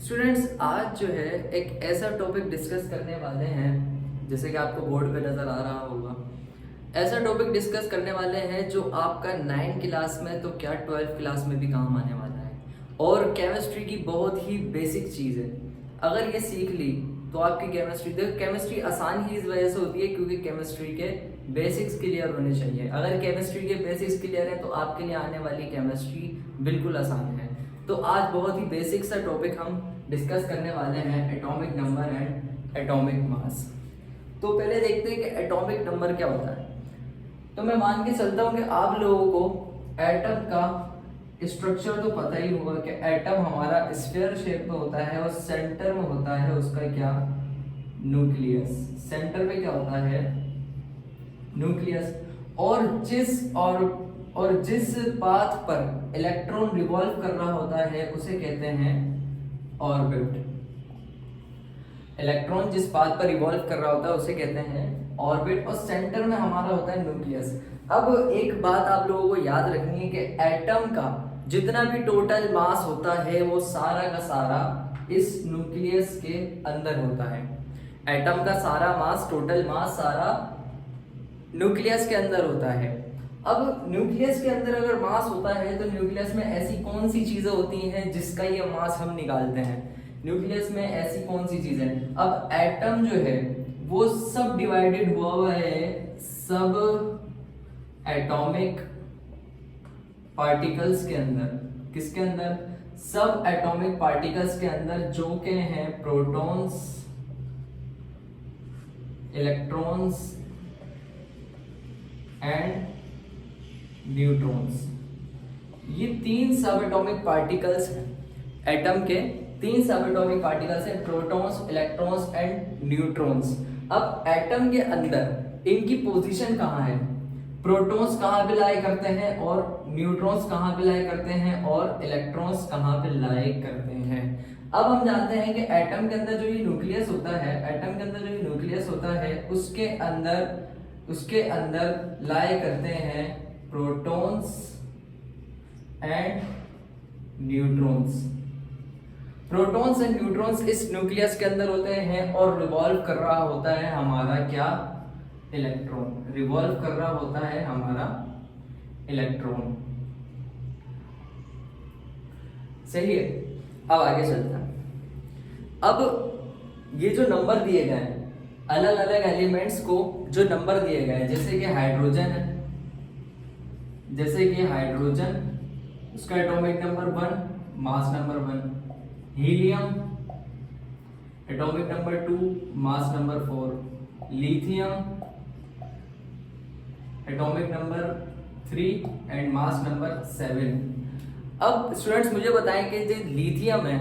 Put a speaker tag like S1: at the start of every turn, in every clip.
S1: Students, आज जो है एक ऐसा टॉपिक डिस्कस करने वाले हैं, जैसे कि आपको बोर्ड पे नज़र आ रहा होगा। ऐसा टॉपिक डिस्कस करने वाले हैं जो आपका 9 क्लास में तो क्या 12th क्लास में भी काम आने वाला है। और केमिस्ट्री की बहुत ही बेसिक चीज़ है। अगर ये सीख ली तो आपकी केमिस्ट्री आसान ही इस वजह से होती है क्योंकि केमिस्ट्री के बेसिक्स क्लियर होने चाहिए। अगर केमिस्ट्री के बेसिक्स क्लियर हैं तो आपके लिए आने वाली केमिस्ट्री बिल्कुल आसान है। तो आज बहुत ही बेसिक सा टॉपिक हम डिस्कस करने वाले हैं, atomic number and atomic mass. तो पहले देखते हैं कि एटॉमिक नंबर क्या होता है। तो मैं मान के चलता हूँ कि आप लोगों को एटम का स्ट्रक्चर तो पता ही होगा कि एटम हमारा स्फीयर शेप में होता है और सेंटर में होता है उसका क्या, न्यूक्लियस। सेंटर में क्या होता है, न्यूक्लियस। और जिस पाथ पर इलेक्ट्रॉन रिवॉल्व कर रहा होता है उसे कहते हैं ऑर्बिट। इलेक्ट्रॉन जिस पाथ पर रिवॉल्व कर रहा होता है उसे कहते हैं ऑर्बिट, और सेंटर में हमारा होता है न्यूक्लियस। अब एक बात आप लोगों को याद रखनी है कि एटम का जितना भी टोटल मास होता है वो सारा का सारा इस न्यूक्लियस के अंदर होता है। एटम का सारा मास, टोटल मास सारा न्यूक्लियस के अंदर होता है। अब न्यूक्लियस के अंदर अगर मास होता है तो न्यूक्लियस में ऐसी कौन सी चीजें होती हैं जिसका ये मास हम निकालते हैं। न्यूक्लियस में ऐसी कौन सी चीजें, अब एटम जो है वो सब डिवाइडेड हुआ है सब एटॉमिक पार्टिकल्स के अंदर। किसके अंदर, सब एटॉमिक पार्टिकल्स के अंदर, जो के हैं प्रोटॉन्स, इलेक्ट्रॉन्स एंड न्यूट्रॉन्स। ये 3 सब एटॉमिक पार्टिकल्स हैं। एटम के 3 सब एटॉमिक पार्टिकल्स हैं, प्रोटॉन्स, इलेक्ट्रॉन्स एंड न्यूट्रॉन्स। अब एटम के अंदर इनकी पोजीशन कहाँ है, प्रोटॉन्स कहाँ पे लाई करते हैं और न्यूट्रॉन्स कहाँ पे लाई करते हैं और इलेक्ट्रॉन्स कहाँ पे लाई करते हैं। अब हम जानते हैं कि एटम के अंदर जो ये न्यूक्लियस होता है, एटम के अंदर जो ये न्यूक्लियस होता है उसके अंदर लाई करते हैं protons and neutrons. Protons and neutrons इस न्यूक्लियस के अंदर होते हैं और रिवॉल्व कर रहा होता है हमारा क्या, इलेक्ट्रॉन। रिवॉल्व कर रहा होता है हमारा इलेक्ट्रॉन। सही है। अब आगे चलते हैं। अब ये जो नंबर दिए गए हैं अलग अलग एलिमेंट्स को, जो नंबर दिए गए हैं, जैसे कि हाइड्रोजन है, जैसे कि हाइड्रोजन उसका atomic number 1, mass number 1। Helium atomic number 2, mass number 4। Lithium atomic number 3 and mass number 7। अब स्टूडेंट्स मुझे बताएं कि जो लिथियम है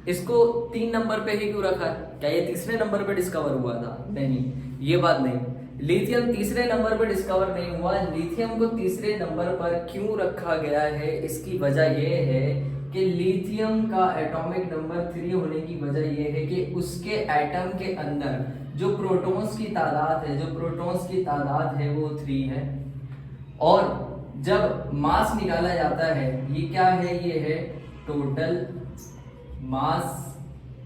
S1: इसको 3 नंबर पे ही क्यों रखा है, क्या ये तीसरे नंबर पे डिस्कवर हुआ था? नहीं, ये बात नहीं। लिथियम तीसरे नंबर पर डिस्कवर नहीं हुआ। लिथियम को तीसरे नंबर पर क्यों रखा गया है, इसकी वजह यह है कि लिथियम का एटॉमिक नंबर 3 होने की वजह यह है कि उसके एटम के अंदर जो प्रोटॉन्स की तादाद है वो 3 है। और जब मास निकाला जाता है, ये क्या है, ये है टोटल मास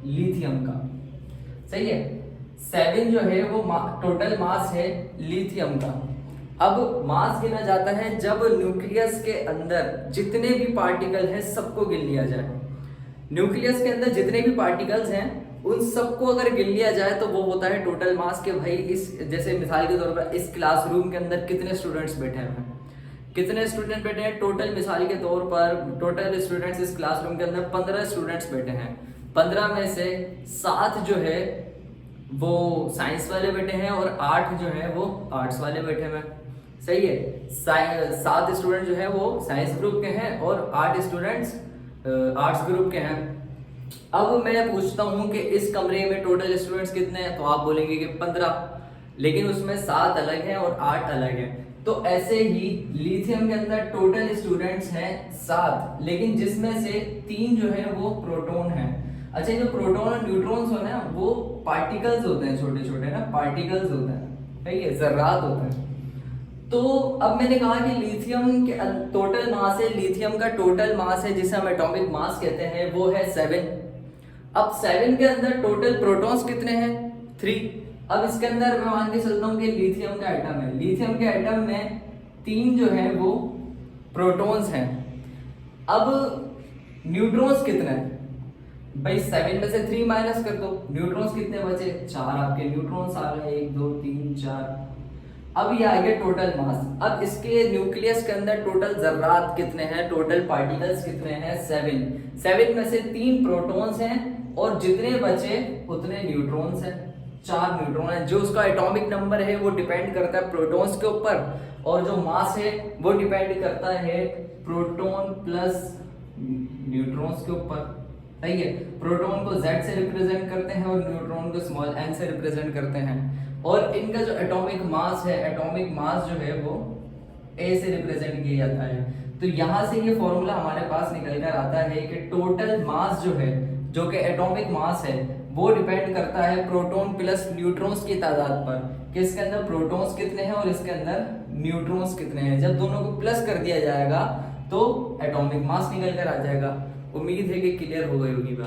S1: लिथियम का। सही है। 7 जो है वो टोटल मास है लिथियम का। अब मास गिना जाता है जब न्यूक्लियस के अंदर जितने भी पार्टिकल हैं सबको गिन लिया जाए। न्यूक्लियस के अंदर जितने भी पार्टिकल्स हैं उन सबको अगर गिन लिया जाए तो वो होता है टोटल मास के। भाई इस, जैसे मिसाल के तौर पर इस क्लासरूम के अंदर कितने स्टूडेंट्स बैठे हैं, कितने स्टूडेंट बैठे हैं टोटल, मिसाल के तौर पर टोटल स्टूडेंट्स इस क्लासरूम के अंदर 15 स्टूडेंट्स बैठे हैं। 15 में से 7 जो है वो साइंस वाले बैठे हैं और 8 जो है वो आर्ट्स वाले बैठे हैं। सही है। 7 स्टूडेंट जो है वो साइंस ग्रुप के हैं और 8 स्टूडेंट्स आर्ट्स ग्रुप के हैं। अब मैं पूछता हूं कि इस कमरे में टोटल स्टूडेंट्स कितने हैं, तो आप बोलेंगे कि 15, लेकिन उसमें 7 अलग हैं और 8 अलग हैं। तो ऐसे ही लिथियम के अंदर टोटल स्टूडेंट्स हैं 7, लेकिन जिसमें से 3 जो है वो प्रोटॉन है। अच्छा, जो प्रोटॉन और न्यूट्रॉन्स होते हैं वो पार्टिकल्स होते हैं, छोटे छोटे ना पार्टिकल्स होते हैं, ठीक है, जर्रात होते हैं। तो अब मैंने कहा कि लिथियम के टोटल मास है, लिथियम का टोटल मास है जिसे हम एटॉमिक मास कहते हैं वो है 7। अब 7 के अंदर टोटल प्रोटॉन्स कितने हैं? 3। अब इसके अंदर मैं मान के चलता हूं कि लिथियम का एटम है, लिथियम के एटम में 3 जो है वो प्रोटॉन्स हैं। अब न्यूट्रॉन्स कितने हैं? भाई 7 में से 3 माइनस कर दो, न्यूट्रॉन्स कितने बचे? 4 आपके न्यूट्रॉन्स आ गए, 1 2 3 4। अब ये आ गया टोटल मास। अब इसके न्यूक्लियस के अंदर टोटल जर्रात कितने हैं, टोटल पार्टिकल्स कितने हैं? 7 में से 3 प्रोटॉन्स हैं और जितने बचे उतने न्यूट्रॉन्स हैं, 4 न्यूट्रॉन है। जो उसका एटॉमिक नंबर है वो डिपेंड करता है प्रोटॉन्स के ऊपर, और जो मास है वो डिपेंड करता है प्रोटॉन प्लस न्यूट्रॉन्स के ऊपर। सही है, प्रोटॉन को Z से रिप्रेजेंट करते हैं और न्यूट्रॉन को स्मॉल n से रिप्रेजेंट करते हैं। और इनका जो एटॉमिक मास है, एटॉमिक मास जो है वो A से रिप्रेजेंट किया जाता है। तो यहां से ये फॉर्मूला हमारे पास निकल कर आता है कि टोटल मास जो है, जो कि एटॉमिक मास है, वो डिपेंड करता है प्रोटॉन प्लस न्यूट्रॉन्स की तादाद पर, कि इसके अंदर प्रोटॉन्स कितने हैं और इसके अंदर न्यूट्रॉन्स कितने हैं। जब दोनों को प्लस कर दिया जाएगा तो एटॉमिक मास निकल कर आ जाएगा। उम्मीद है कि क्लियर हो गई होगी बात।